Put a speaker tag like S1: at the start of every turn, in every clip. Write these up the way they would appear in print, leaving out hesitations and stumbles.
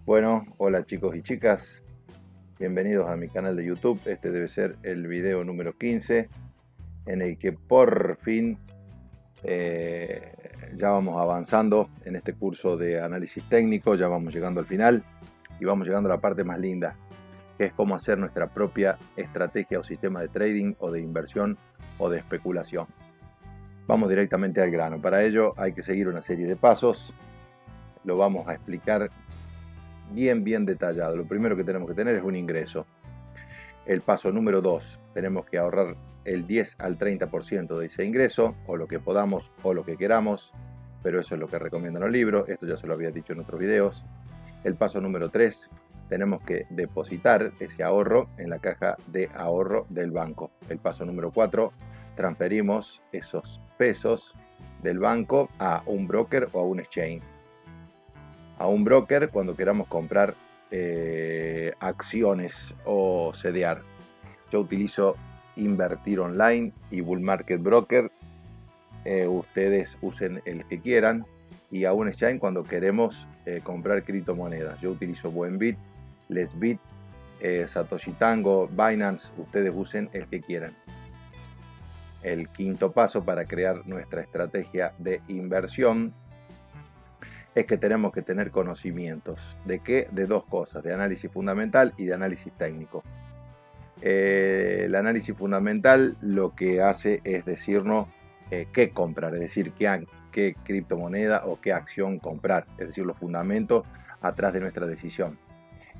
S1: Bueno, hola chicos y chicas, bienvenidos a mi canal de YouTube. Este debe ser el video número 15 en el que por fin ya vamos avanzando en este curso de análisis técnico, ya vamos llegando al final y vamos llegando a la parte más linda, que es cómo hacer nuestra propia estrategia o sistema de trading o de inversión o de especulación. Vamos directamente al grano. Para ello hay que seguir una serie de pasos, lo vamos a explicar bien detallado. Lo primero que tenemos que tener es un ingreso. El paso número 2, tenemos que ahorrar el 10 al 30% de ese ingreso, o lo que podamos o lo que queramos, pero eso es lo que recomiendan los libros, esto ya se lo había dicho en otros videos. El paso número 3, tenemos que depositar ese ahorro en la caja de ahorro del banco. El paso número 4, transferimos esos pesos del banco a un broker o a un exchange. A un broker cuando queramos comprar acciones o CDR. Yo utilizo Invertir Online y Bull Market Broker. Ustedes usen el que quieran. Y a un exchange cuando queremos comprar criptomonedas. Yo utilizo Buenbit, Let's Bit, Satoshi Tango, Binance. Ustedes usen el que quieran. El quinto paso para crear nuestra estrategia de inversión es que tenemos que tener conocimientos. ¿De qué? De dos cosas, de análisis fundamental y de análisis técnico. El análisis fundamental lo que hace es decirnos qué comprar, es decir, qué criptomoneda o qué acción comprar, es decir, los fundamentos atrás de nuestra decisión.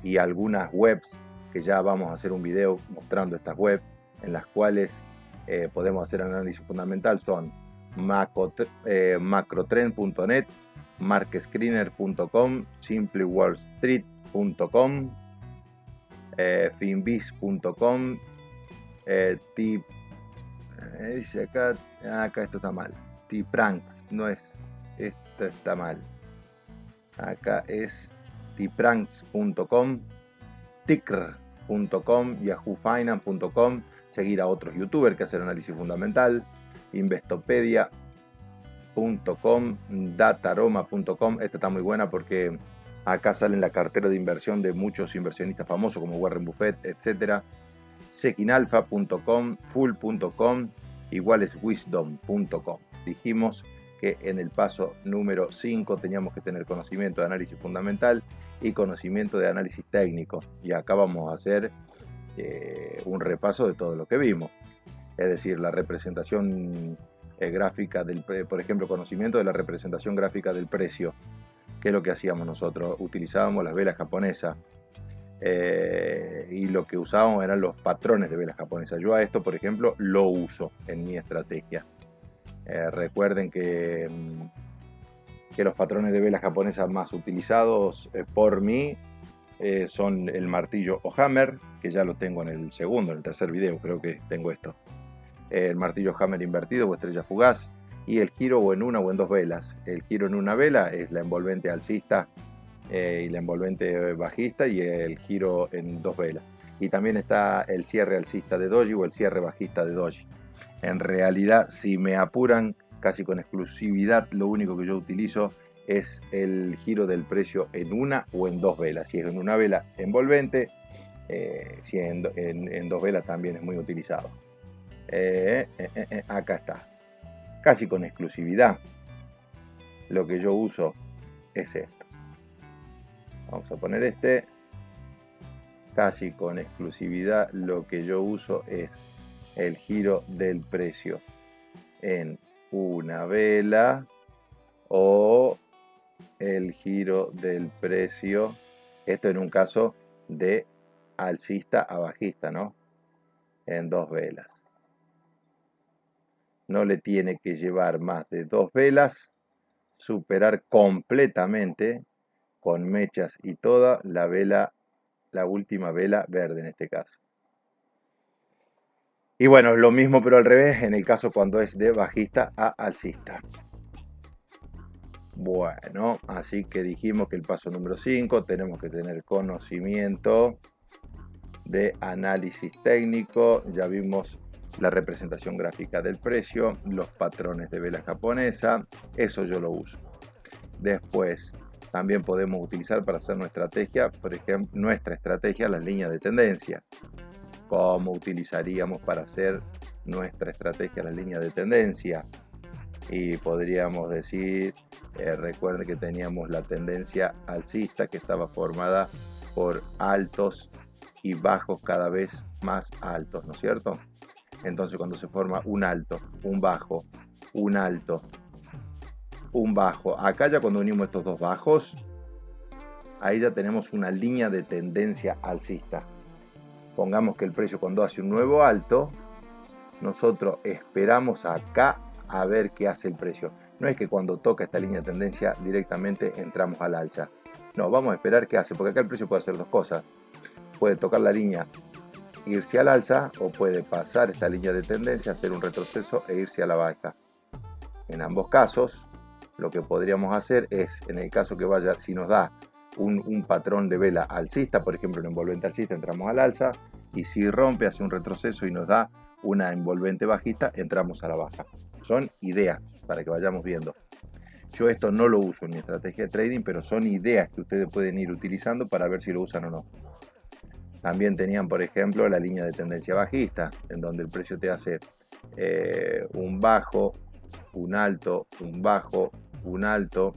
S1: Y algunas webs, que ya vamos a hacer un video mostrando estas webs, en las cuales podemos hacer análisis fundamental, son macrotrend.net, markscreener.com, simplywallstreet.com, finbiz.com, dice acá esto está mal, Tpranks, no es, esto está mal, acá es tpranks.com, ticker.com, yahoofinance.com, seguir a otros youtubers que hacen análisis fundamental, investopedia.com, dataroma.com. Esta está muy buena porque acá salen la cartera de inversión de muchos inversionistas famosos como Warren Buffett, etc. Sekinalfa.com, full.com, iguales wisdom.com. Dijimos que en el paso número 5 teníamos que tener conocimiento de análisis fundamental y conocimiento de análisis técnico. Y acá vamos a hacer un repaso de todo lo que vimos. Es decir, la representación gráfica por ejemplo, conocimiento de la representación gráfica del precio. ¿Qué es lo que hacíamos nosotros? Utilizábamos las velas japonesas y lo que usábamos eran los patrones de velas japonesas. Yo a esto, por ejemplo, lo uso en mi estrategia. Recuerden que los patrones de velas japonesas más utilizados por mí son el martillo o hammer, que ya lo tengo en el segundo, en el tercer video, creo que tengo esto. El martillo hammer invertido o estrella fugaz, y el giro o en una o en dos velas. El giro en una vela es la envolvente alcista y la envolvente bajista, y el giro en dos velas. Y también está el cierre alcista de doji o el cierre bajista de doji. En realidad, si me apuran, casi con exclusividad, lo único que yo utilizo es el giro del precio en una o en dos velas. Si es en una vela envolvente, si en dos velas también es muy utilizado. Acá está, casi con exclusividad lo que yo uso es esto. Vamos a poner casi con exclusividad lo que yo uso es el giro del precio en una vela o el giro del precio, esto en un caso de alcista a bajista, ¿no? En dos velas. No le tiene que llevar más de dos velas, superar completamente con mechas y toda la vela, la última vela verde en este caso. Y bueno, lo mismo pero al revés en el caso cuando es de bajista a alcista. Bueno, así que dijimos que el paso número 5 tenemos que tener conocimiento de análisis técnico. Ya vimos la representación gráfica del precio, los patrones de vela japonesa, eso yo lo uso. Después, También podemos utilizar para hacer nuestra estrategia, por ejemplo, las líneas de tendencia. ¿Cómo utilizaríamos para hacer nuestra estrategia las líneas de tendencia? Y podríamos decir, recuerden que teníamos la tendencia alcista que estaba formada por altos y bajos cada vez más altos, ¿no es cierto? Entonces cuando se forma un alto, un bajo, un alto, un bajo, acá ya cuando unimos estos dos bajos, ahí ya tenemos una línea de tendencia alcista. Pongamos que el precio cuando hace un nuevo alto, nosotros esperamos acá a ver qué hace el precio. No es que cuando toca esta línea de tendencia directamente entramos al alza. No, vamos a esperar qué hace, porque acá el precio puede hacer dos cosas. Puede tocar la línea, irse al alza, o puede pasar esta línea de tendencia, hacer un retroceso e irse a la baja. En ambos casos, lo que podríamos hacer es, en el caso que vaya, si nos da un patrón de vela alcista, por ejemplo un envolvente alcista, entramos al alza, y si rompe, hace un retroceso y nos da una envolvente bajista, entramos a la baja. Son ideas para que vayamos viendo. Yo esto no lo uso en mi estrategia de trading, pero son ideas que ustedes pueden ir utilizando para ver si lo usan o no. También tenían, por ejemplo, la línea de tendencia bajista, en donde el precio te hace un bajo, un alto, un bajo, un alto,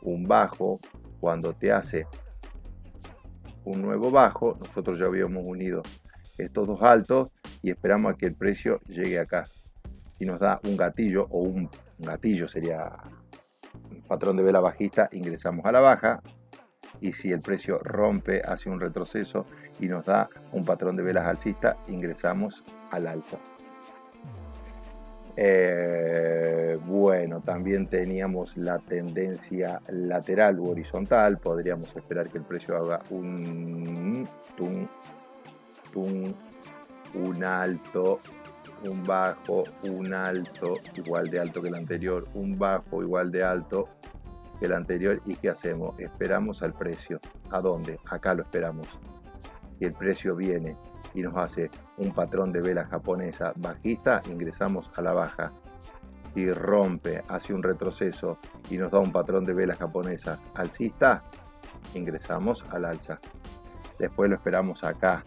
S1: un bajo. Cuando te hace un nuevo bajo, nosotros ya habíamos unido estos dos altos y esperamos a que el precio llegue acá. Si nos da un gatillo, o un gatillo sería un patrón de vela bajista, ingresamos a la baja. Y si el precio rompe, hace un retroceso y nos da un patrón de velas alcista, ingresamos al alza. Bueno, también teníamos la tendencia lateral u horizontal. Podríamos esperar que el precio haga un un alto, un bajo, un alto igual de alto que el anterior, un bajo igual de alto que el anterior. ¿Y qué hacemos? Esperamos al precio. ¿A dónde? Acá lo esperamos. Y el precio viene y nos hace un patrón de vela japonesa bajista, ingresamos a la baja. Si rompe, hace un retroceso y nos da un patrón de velas japonesas alcista, ingresamos al alza. Después lo esperamos acá.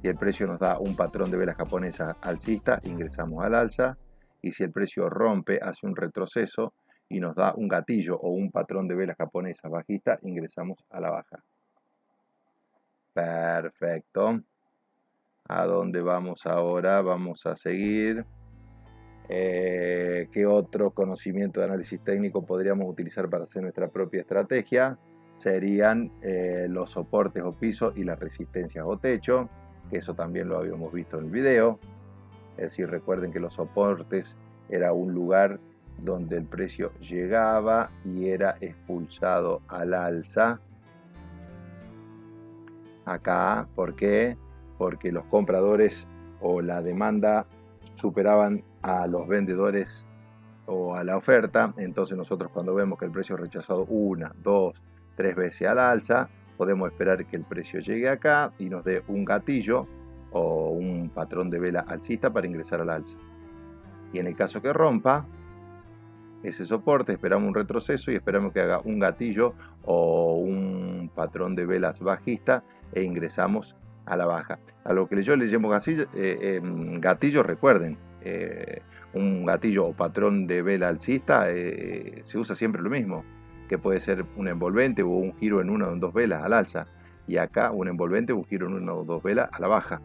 S1: Si el precio nos da un patrón de velas japonesas alcista, ingresamos al alza. Y si el precio rompe, hace un retroceso y nos da un gatillo o un patrón de velas japonesas bajista, ingresamos a la baja. Perfecto. ¿A dónde vamos ahora? Vamos a seguir. ¿Qué otro conocimiento de análisis técnico podríamos utilizar para hacer nuestra propia estrategia? Serían los soportes o pisos y las resistencias o techo, que eso también lo habíamos visto en el video. Es decir, recuerden que los soportes era un lugar donde el precio llegaba y era expulsado al alza. Acá, ¿por qué? Porque los compradores o la demanda superaban a los vendedores o a la oferta. Entonces nosotros, cuando vemos que el precio es rechazado 1, 2, 3 veces al alza, podemos esperar que el precio llegue acá y nos dé un gatillo o un patrón de vela alcista para ingresar al alza. Y en el caso que rompa ese soporte, esperamos un retroceso y esperamos que haga un gatillo o un patrón de velas bajista e ingresamos a la baja. A lo que yo le llamo gatillo, recuerden, un gatillo o patrón de vela alcista se usa siempre lo mismo, que puede ser un envolvente o un giro en una o en dos velas al alza, y acá un envolvente o un giro en una o dos velas a la baja.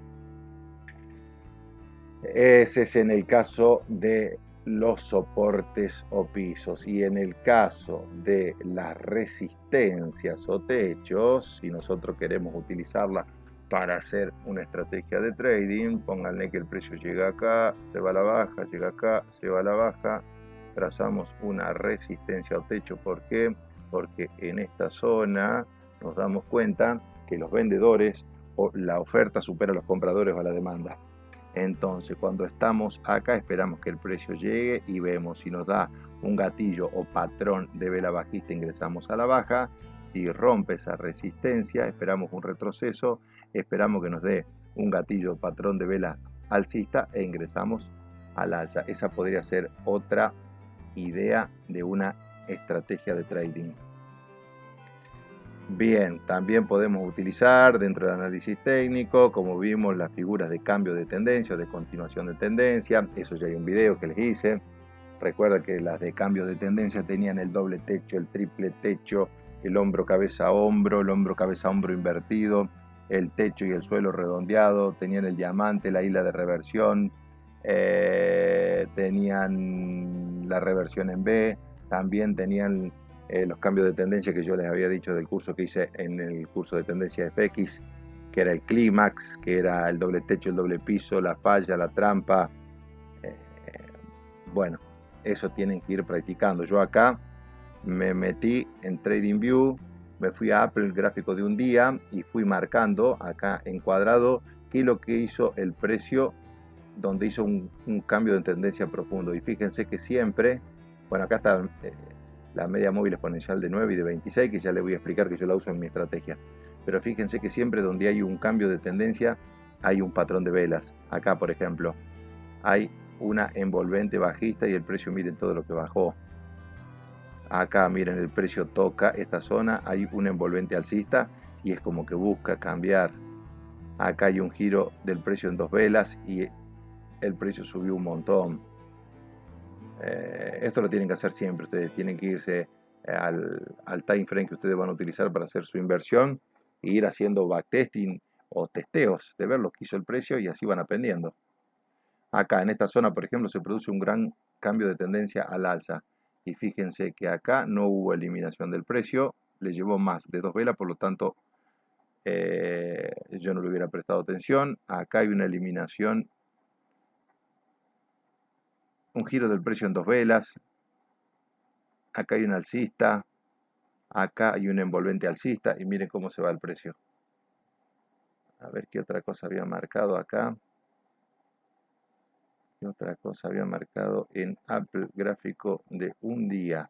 S1: Ese es en el caso de los soportes o pisos. Y en el caso de las resistencias o techos, si nosotros queremos utilizarla para hacer una estrategia de trading, pónganle que el precio llega acá, se va a la baja, llega acá, se va a la baja, trazamos una resistencia o techo. ¿Por qué? Porque en esta zona nos damos cuenta que los vendedores o la oferta supera a los compradores o a la demanda. Entonces, cuando estamos acá, esperamos que el precio llegue y vemos si nos da un gatillo o patrón de vela bajista, ingresamos a la baja. Si rompe esa resistencia, esperamos un retroceso, esperamos que nos dé un gatillo o patrón de velas alcista e ingresamos al alza. Esa podría ser otra idea de una estrategia de trading. Bien, también podemos utilizar dentro del análisis técnico, como vimos, las figuras de cambio de tendencia o de continuación de tendencia. Eso ya hay un video que les hice. Recuerda que las de cambio de tendencia tenían el doble techo, el triple techo, el hombro cabeza hombro, el hombro cabeza hombro invertido, el techo y el suelo redondeado, tenían el diamante, la isla de reversión, tenían la reversión en B, también tenían los cambios de tendencia que yo les había dicho del curso que hice en el curso de tendencia de FX, que era el clímax, que era el doble techo, el doble piso, la falla, la trampa. Bueno, eso tienen que ir practicando. Yo acá me metí en TradingView, me fui a Apple, el gráfico de un día, y fui marcando acá en cuadrado qué es lo que hizo el precio donde hizo un cambio de tendencia profundo. Y fíjense que siempre, bueno, acá está la media móvil exponencial de 9 y de 26, que ya les voy a explicar que yo la uso en mi estrategia. Pero fíjense que siempre donde hay un cambio de tendencia hay un patrón de velas. Acá, por ejemplo, hay una envolvente bajista y el precio, miren todo lo que bajó. Acá, miren, el precio toca esta zona, hay un envolvente alcista y es como que busca cambiar. Acá hay un giro del precio en 2 velas y el precio subió un montón. Esto lo tienen que hacer siempre. Ustedes tienen que irse al time frame que ustedes van a utilizar para hacer su inversión e ir haciendo backtesting o testeos de ver lo que hizo el precio y así van aprendiendo. Acá en esta zona, por ejemplo, se produce un gran cambio de tendencia al alza. Y fíjense que acá no hubo eliminación del precio, le llevó más de 2 velas, por lo tanto yo no le hubiera prestado atención. Acá hay una eliminación, un giro del precio en 2 velas. Acá hay un alcista, acá hay un envolvente alcista y miren cómo se va el precio. A ver qué otra cosa había marcado acá. ¿Qué otra cosa había marcado en Apple gráfico de un día?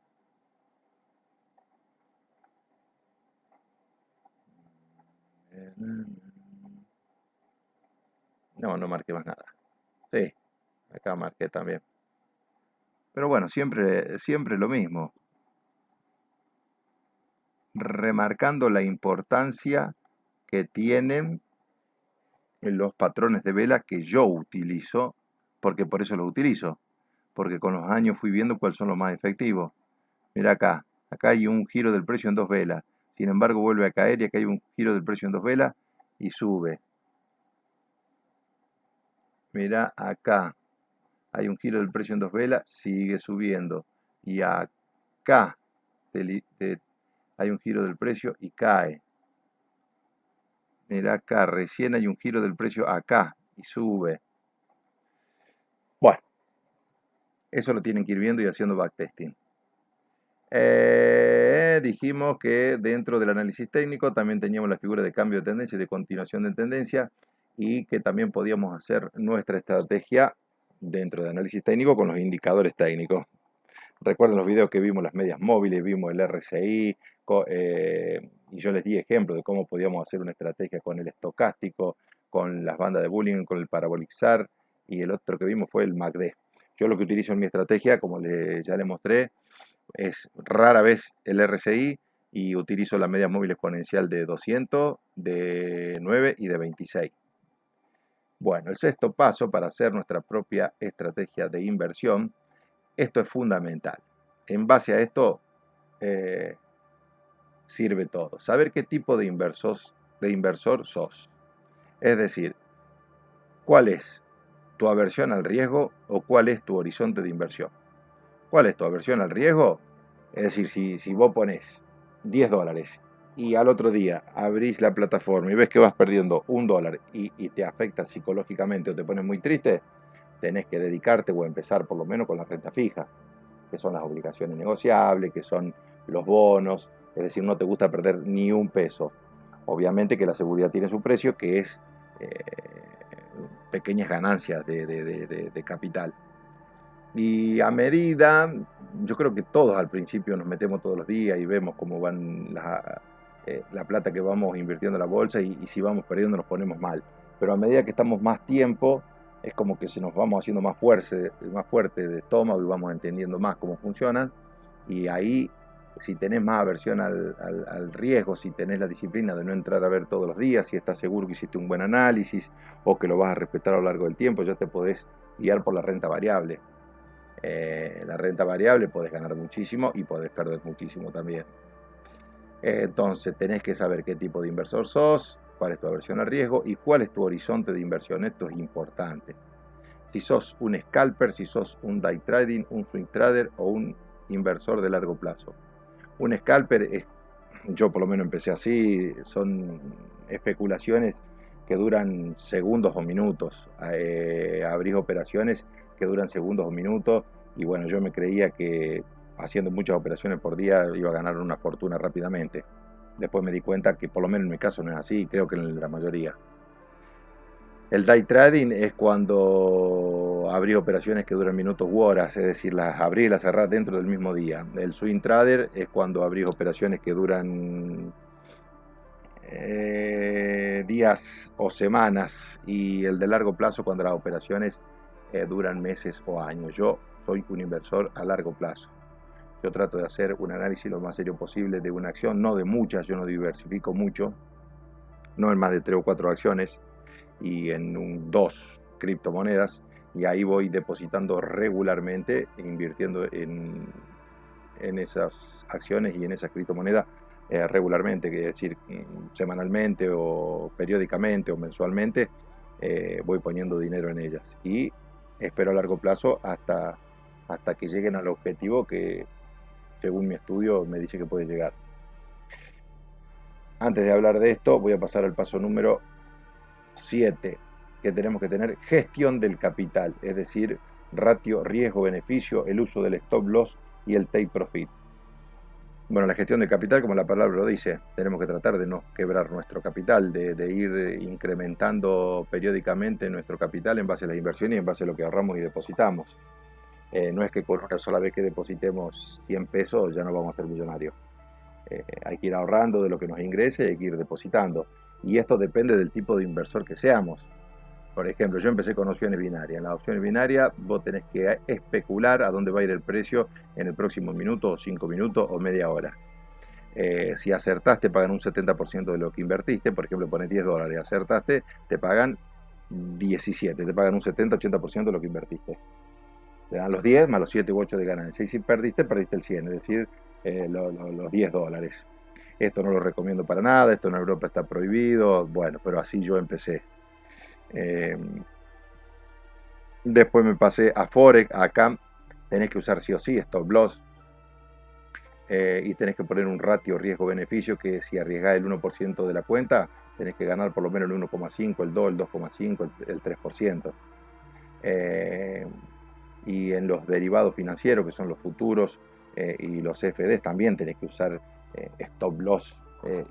S1: No, no marqué más nada. Sí, acá marqué también. Pero bueno, siempre lo mismo. Remarcando la importancia que tienen en los patrones de vela que yo utilizo, porque por eso los utilizo. Porque con los años fui viendo cuáles son los más efectivos. Mira acá, acá hay un giro del precio en 2 velas. Sin embargo, vuelve a caer y acá hay un giro del precio en 2 velas y sube. Mira acá, hay un giro del precio en 2 velas, sigue subiendo. Y acá hay un giro del precio y cae. Mira acá, recién hay un giro del precio acá y sube. Bueno, eso lo tienen que ir viendo y haciendo backtesting. Dijimos que dentro del análisis técnico también teníamos la figura de cambio de tendencia y de continuación de tendencia y que también podíamos hacer nuestra estrategia dentro de análisis técnico con los indicadores técnicos. Recuerden los videos que vimos las medias móviles, vimos el RSI y yo les di ejemplos de cómo podíamos hacer una estrategia con el estocástico, con las bandas de Bullinger, con el Parabolic SAR y el otro que vimos fue el MACD. Yo lo que utilizo en mi estrategia, como ya les mostré, es rara vez el RSI y utilizo la media móvil exponencial de 200, de 9 y de 26. Bueno, el sexto paso para hacer nuestra propia estrategia de inversión, esto es fundamental. En base a esto sirve todo. Saber qué tipo de inversor sos. Es decir, cuál es tu aversión al riesgo o cuál es tu horizonte de inversión. ¿Cuál es tu aversión al riesgo? Es decir, si vos pones $10 y al otro día abrís la plataforma y ves que vas perdiendo $1 y te afecta psicológicamente o te pones muy triste, tenés que dedicarte o empezar por lo menos con la renta fija, que son las obligaciones negociables, que son los bonos, es decir, no te gusta perder ni un peso. Obviamente que la seguridad tiene su precio, que es pequeñas ganancias de capital. Y a medida, yo creo que todos al principio nos metemos todos los días y vemos cómo van la plata que vamos invirtiendo en la bolsa y si vamos perdiendo nos ponemos mal. Pero a medida que estamos más tiempo, es como que se nos vamos haciendo más fuerte de estómago y vamos entendiendo más cómo funcionan. Y ahí si tenés más aversión al riesgo, si tenés la disciplina de no entrar a ver todos los días, si estás seguro que hiciste un buen análisis o que lo vas a respetar a lo largo del tiempo, ya te podés guiar por la renta variable. La renta variable podés ganar muchísimo y podés perder muchísimo también. Entonces tenés que saber qué tipo de inversor sos, cuál es tu aversión al riesgo y cuál es tu horizonte de inversión. Esto es importante. Si sos un scalper, si sos un day trading, un swing trader o un inversor de largo plazo. Un scalper es, yo por lo menos empecé así, son especulaciones que duran segundos o minutos. Abrís operaciones que duran segundos o minutos y bueno, yo me creía que haciendo muchas operaciones por día iba a ganar una fortuna rápidamente. Después me di cuenta que por lo menos en mi caso no es así, creo que en la mayoría. El day trading es cuando abrís operaciones que duran minutos u horas, es decir, las abrís y las cerrás dentro del mismo día. El swing trader es cuando abrís operaciones que duran días o semanas, y el de largo plazo cuando las operaciones duran meses o años. Yo soy un inversor a largo plazo. Yo trato de hacer un análisis lo más serio posible de una acción, no de muchas, yo no diversifico mucho, no en más de 3 o 4 acciones y en 2 criptomonedas, y ahí voy depositando regularmente e invirtiendo en esas acciones y en esas criptomonedas regularmente, que es decir, semanalmente o periódicamente o mensualmente, voy poniendo dinero en ellas y espero a largo plazo hasta que lleguen al objetivo que según mi estudio me dice que puede llegar. Antes de hablar de esto, voy a pasar al paso número 7, que tenemos que tener: gestión del capital, es decir, ratio riesgo-beneficio, el uso del stop loss y el take profit. Bueno, la gestión del capital, como la palabra lo dice, tenemos que tratar de no quebrar nuestro capital, de ir incrementando periódicamente nuestro capital en base a las inversiones y en base a lo que ahorramos y depositamos. No es que por una sola vez que depositemos 100 pesos ya no vamos a ser millonarios. Hay que ir ahorrando de lo que nos ingrese y hay que ir depositando. Y esto depende del tipo de inversor que seamos. Por ejemplo, yo empecé con opciones binarias. En las opciones binarias vos tenés que especular a dónde va a ir el precio en el próximo minuto, o 5 minutos o media hora. Si acertaste, pagan un 70% de lo que invertiste. Por ejemplo, pones $10, acertaste, te pagan 17, te pagan un 70-80% de lo que invertiste. Te dan los 10 más los 7 u 8 de ganancia. Y si perdiste, perdiste el 100, es decir, los $10. Esto no lo recomiendo para nada, esto en Europa está prohibido, bueno, pero así yo empecé. Después me pasé a Forex. Acá tenés que usar sí o sí stop loss, y tenés que poner un ratio riesgo-beneficio que si arriesgás el 1% de la cuenta, tenés que ganar por lo menos el 1,5, el 2, el 2,5, el 3%. Y en los derivados financieros, que son los futuros y los CFDs, también tenés que usar stop loss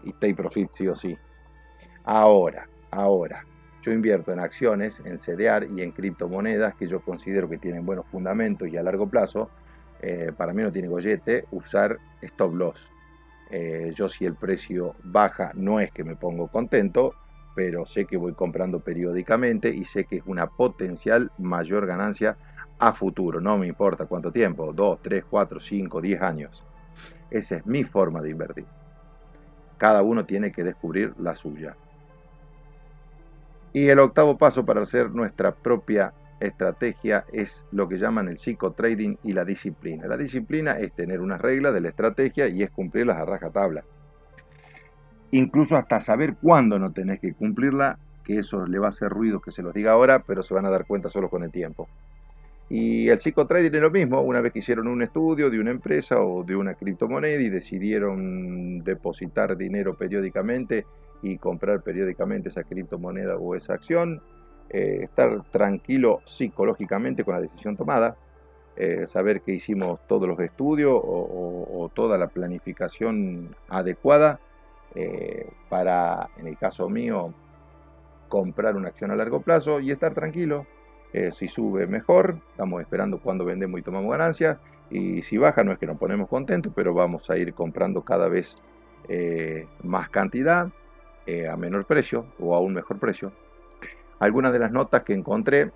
S1: y take profit sí o sí. Ahora, yo invierto en acciones, en CDR y en criptomonedas que yo considero que tienen buenos fundamentos y a largo plazo. Para mí no tiene gollete usar stop loss. Yo, si el precio baja, no es que me pongo contento, pero sé que voy comprando periódicamente y sé que es una potencial mayor ganancia a futuro. No me importa cuánto tiempo, 2, 3, 4, 5, 10 años. Esa es mi forma de invertir. Cada uno tiene que descubrir la suya. Y el octavo paso para hacer nuestra propia estrategia es lo que llaman el psicotrading y la disciplina. La disciplina es tener unas reglas de la estrategia y es cumplirlas a rajatabla. Incluso hasta saber cuándo no tenés que cumplirla, que eso le va a hacer ruido que se los diga ahora, pero se van a dar cuenta solo con el tiempo. Y el psicotrading es lo mismo. Una vez que hicieron un estudio de una empresa o de una criptomoneda y decidieron depositar dinero periódicamente y comprar periódicamente esa criptomoneda o esa acción, estar tranquilo psicológicamente con la decisión tomada, saber que hicimos todos los estudios o toda la planificación adecuada para, en el caso mío, comprar una acción a largo plazo y estar tranquilo. Si sube, mejor, estamos esperando cuando vendemos y tomamos ganancias, y si baja, no es que nos ponemos contentos, pero vamos a ir comprando cada vez más cantidad a menor precio o a un mejor precio. Algunas de las notas que encontré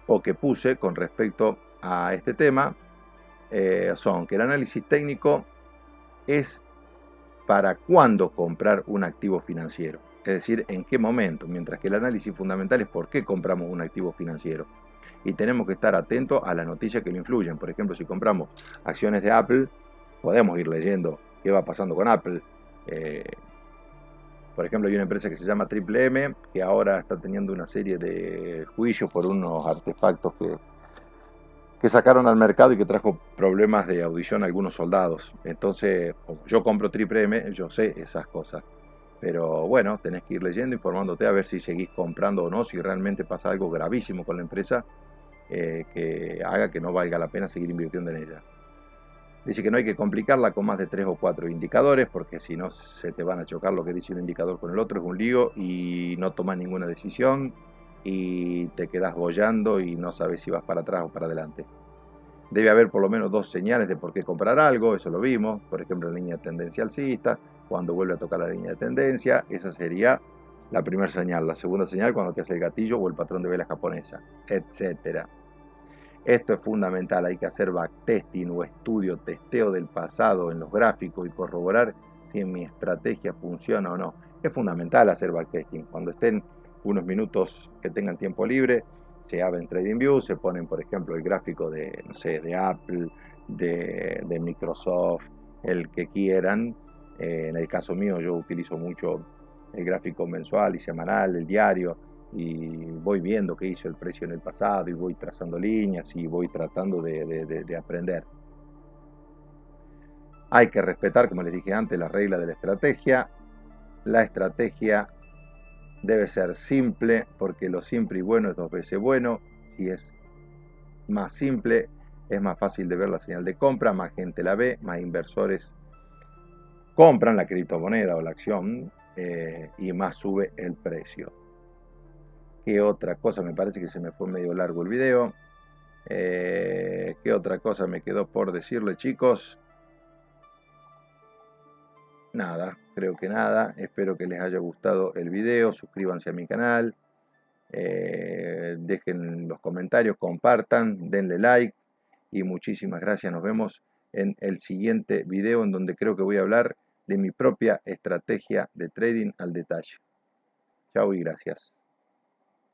S1: o que puse con respecto a este tema son que el análisis técnico es para cuándo comprar un activo financiero, es decir, en qué momento, mientras que el análisis fundamental es por qué compramos un activo financiero. Y tenemos que estar atentos a las noticias que lo influyen. Por ejemplo, si compramos acciones de Apple, podemos ir leyendo qué va pasando con Apple. Por ejemplo, hay una empresa que se llama Triple M, que ahora está teniendo una serie de juicios por unos artefactos que sacaron al mercado y que trajo problemas de audición a algunos soldados. Entonces, como yo compro Triple M, yo sé esas cosas. Pero bueno, tenés que ir leyendo, informándote a ver si seguís comprando o no, si realmente pasa algo gravísimo con la empresa que haga que no valga la pena seguir invirtiendo en ella. Dice que no hay que complicarla con más de 3 o 4 indicadores, porque si no se te van a chocar lo que dice un indicador con el otro, es un lío y no tomas ninguna decisión y te quedas boyando y no sabes si vas para atrás o para adelante. Debe haber por lo menos 2 señales de por qué comprar algo, eso lo vimos, por ejemplo en línea de tendencia alcista, cuando vuelve a tocar la línea de tendencia, esa sería la primera señal. La segunda señal cuando te hace el gatillo o el patrón de vela japonesa, etcétera. Esto es fundamental, hay que hacer backtesting o estudio, testeo del pasado en los gráficos y corroborar si mi estrategia funciona o no. Es fundamental hacer backtesting. Cuando estén unos minutos que tengan tiempo libre, se abren TradingView, se ponen, por ejemplo, el gráfico de, no sé, de Apple, de Microsoft, el que quieran. En el caso mío, yo utilizo mucho el gráfico mensual y semanal, el diario, y voy viendo qué hizo el precio en el pasado y voy trazando líneas y voy tratando de aprender. Hay que respetar, como les dije antes, las reglas de la estrategia. La estrategia debe ser simple, porque lo simple y bueno es 2 veces bueno. Si es más simple, es más fácil de ver la señal de compra, más gente la ve, más inversores compran la criptomoneda o la acción y más sube el precio. ¿Qué otra cosa? Me parece que se me fue medio largo el video. ¿Qué otra cosa me quedó por decirle, chicos? Nada, creo que nada. Espero que les haya gustado el video. Suscríbanse a mi canal. Dejen los comentarios, compartan, denle like. Y muchísimas gracias. Nos vemos en el siguiente video en donde creo que voy a hablar de mi propia estrategia de trading al detalle. Chao y gracias.